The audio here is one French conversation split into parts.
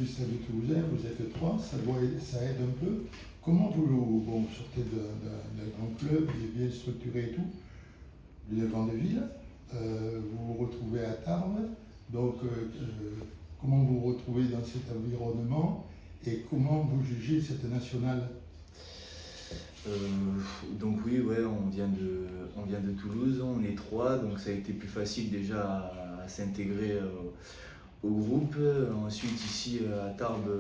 du Stade Toulousain, vous êtes 3, ça aide un peu. Comment vous sortez d'un grand club, il est bien structuré et tout, d'une grande ville, vous vous retrouvez à Tarbes, donc comment vous vous retrouvez dans cet environnement et comment vous jugez cette nationale? Donc oui, ouais, on vient de Toulouse, on est 3, donc ça a été plus facile déjà à s'intégrer au groupe. Ensuite ici à Tarbes,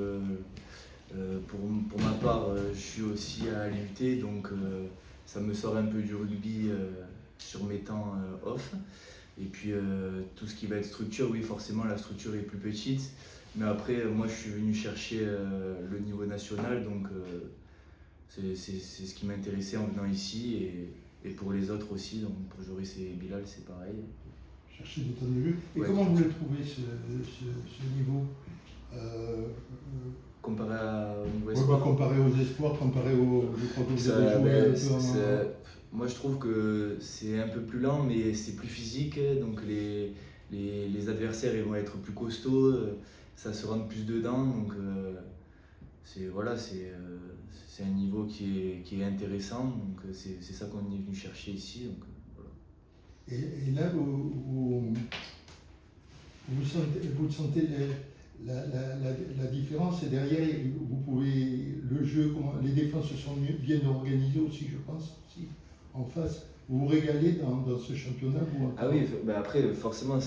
pour ma part, je suis aussi à l'UT, donc ça me sort un peu du rugby sur mes temps off. Et puis tout ce qui va être structure, oui forcément la structure est plus petite, mais après moi je suis venu chercher le niveau national, donc c'est ce qui m'intéressait en venant ici, et pour les autres aussi, donc pour Joris et Bilal c'est pareil. Chercher du temps de jeu. Et Ouais, comment vous le trouvez ce niveau comparé au niveau ouais, espoir, comparé aux espoirs, comparé je crois que vous ça, avez joué ben, un peu moi je trouve que c'est un peu plus lent, mais c'est plus physique, donc les adversaires ils vont être plus costauds, ça se rentre plus dedans, donc voilà, c'est un niveau qui est intéressant, donc c'est ça qu'on est venu chercher ici. Donc, voilà. Et là, vous sentez la différence, et derrière, vous pouvez, le jeu, les défenses sont bien organisées aussi, je pense, aussi, en face. Vous vous régalez dans ce championnat Ah oui, bah après, forcément,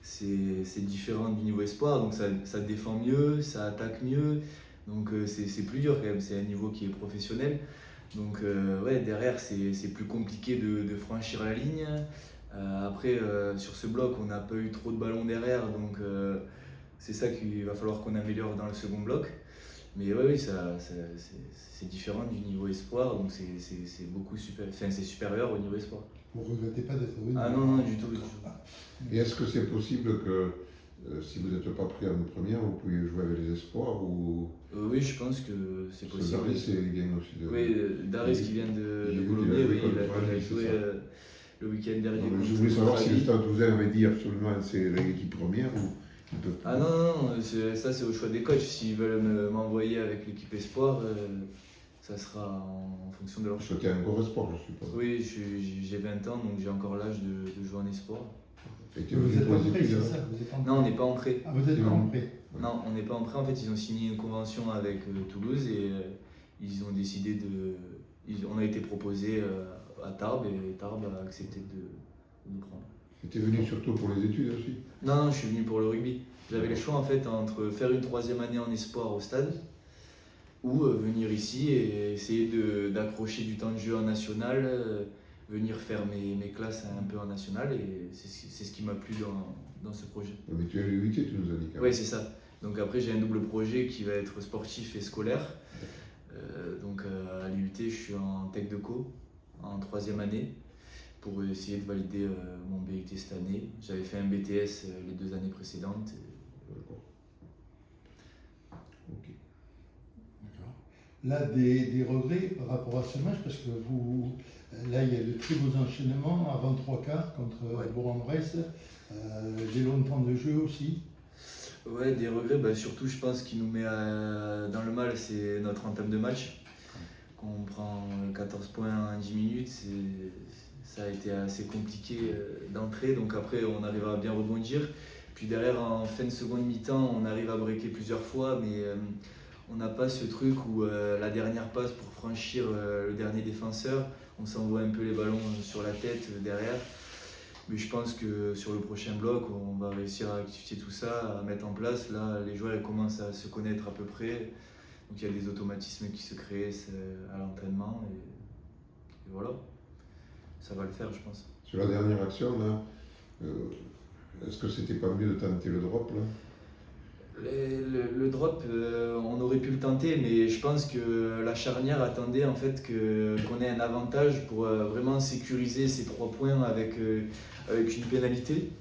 c'est différent du niveau espoir, donc ça défend mieux, ça attaque mieux, donc c'est plus dur quand même, c'est un niveau qui est professionnel. Donc ouais, derrière, c'est plus compliqué de franchir la ligne. Après, sur ce bloc, on n'a pas eu trop de ballons derrière, donc c'est ça qu'il va falloir qu'on améliore dans le second bloc. Mais ouais, oui, c'est différent du niveau espoir, donc c'est beaucoup c'est supérieur au niveau espoir. Vous ne regrettez pas d'être venu? Ah non, du tout. Et est-ce que c'est possible que si vous n'êtes pas pris en première, vous pouvez jouer avec les espoirs ou... Oui, je pense que c'est possible. Daris, il vient aussi de... Oui, Daris qui vient de Colomiers, oui, il a joué le week-end dernier. Je voulais savoir si le Stade Toulousain avait dit absolument c'est l'équipe première ou... Ah non, ça c'est au choix des coachs. S'ils veulent m'envoyer avec l'équipe espoir, ça sera en fonction de leur choix. C'était un gros espoir, je suppose. Oui, j'ai 20 ans, donc j'ai encore l'âge de jouer en espoir. Vous êtes en prêt, c'est ça? Non, on n'est pas en prêt. Ah, vous êtes pas en prêt? Non, on n'est pas en prêt. En fait, ils ont signé une convention avec Toulouse et ils ont décidé on a été proposé à Tarbes et Tarbes a accepté de nous prendre. Tu es venu surtout pour les études aussi? Non, je suis venu pour le rugby. J'avais le choix en fait entre faire une 3e année en espoir au stade ou venir ici et essayer d'accrocher du temps de jeu en national, venir faire mes classes un peu en national, et c'est ce qui m'a plu dans ce projet. Mais tu es à l'UT, tu nous as dit. Oui, c'est ça. Donc après j'ai un double projet qui va être sportif et scolaire. Donc à l'UT je suis en tech de co en 3e année, pour essayer de valider mon BUT cette année. J'avais fait un BTS les 2 années précédentes. D'accord. Ok. D'accord. Là, des regrets par rapport à ce match, parce que là, il y a de très beaux enchaînements avant 3 quarts contre Bourg-en-Bresse, des longs temps de jeu aussi. Ouais, des regrets, bah, surtout je pense qu'il nous met dans le mal, c'est notre entame de match. Quand on prend 14 points en 10 minutes, ça a été assez compliqué d'entrer, donc après on arrive à bien rebondir. Puis derrière, en fin de seconde mi-temps, on arrive à breaker plusieurs fois, mais on n'a pas ce truc où la dernière passe pour franchir le dernier défenseur, on s'envoie un peu les ballons sur la tête derrière. Mais je pense que sur le prochain bloc, on va réussir à rectifier tout ça, à mettre en place. Là, les joueurs commencent à se connaître à peu près, donc il y a des automatismes qui se créent à l'entraînement, et voilà. Ça va le faire, je pense. Sur la dernière action, là, est-ce que c'était pas mieux de tenter le drop là? Le drop, on aurait pu le tenter, mais je pense que la charnière attendait en fait qu'on ait un avantage pour vraiment sécuriser ces 3 points avec une pénalité.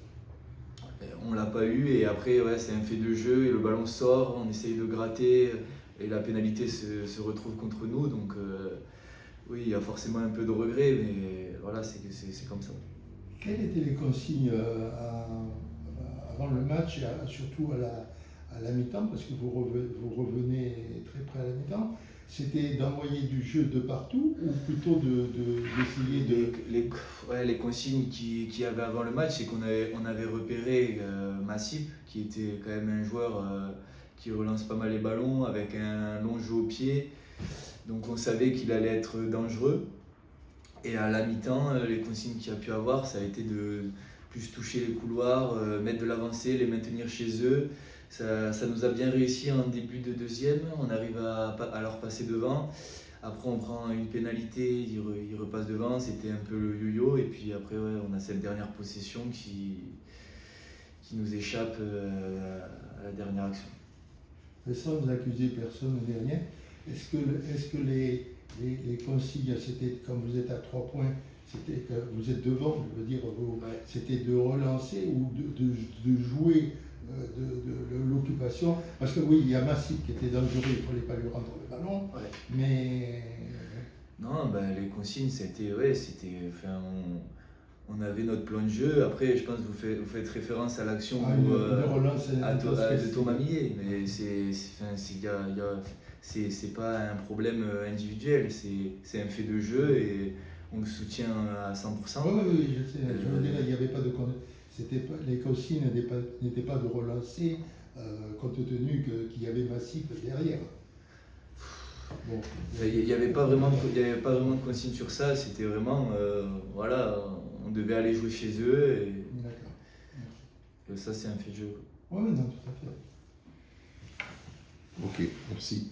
On l'a pas eu, et après ouais, c'est un fait de jeu et le ballon sort, on essaye de gratter et la pénalité se retrouve contre nous. Donc oui, il y a forcément un peu de regret, mais voilà, c'est comme ça. Quelles étaient les consignes avant le match, et surtout à la mi-temps, parce que vous revenez très près à la mi-temps, c'était d'envoyer du jeu de partout ou plutôt d'essayer de... Les consignes qu'il y avait avant le match, c'est on avait repéré Massip, qui était quand même un joueur qui relance pas mal les ballons avec un long jeu au pied. Donc on savait qu'il allait être dangereux. Et à la mi-temps, les consignes qu'il y a pu avoir, ça a été de plus toucher les couloirs, mettre de l'avancée, les maintenir chez eux. Ça nous a bien réussi en début de deuxième, on arrive à leur passer devant. Après on prend une pénalité, ils repassent devant, c'était un peu le yo-yo. Et puis après on a cette dernière possession qui nous échappe à la dernière action. Mais sans vous accuser personne ni rien, est-ce que les consignes, c'était comme vous êtes à 3 points, c'était que vous êtes devant, je veux dire, c'était de relancer ou de jouer de l'occupation, parce que oui, il y a Massip qui était dangereux, il ne fallait pas lui rendre le ballon, mais... Non, les consignes, on avait notre plan de jeu. Après, je pense que vous faites référence à l'action de Thomas Millet, mais c'est pas un problème individuel, c'est un fait de jeu et on le soutient à 100%. Oui, je sais, je veux dire, il n'y avait pas de... les consignes n'étaient pas de relancer compte tenu qu'il y avait Massip derrière. Bon. Il n'y avait pas vraiment de consigne sur ça, c'était vraiment, on devait aller jouer chez eux et ça c'est un fait de jeu. Oui, non, tout à fait. Ok, merci.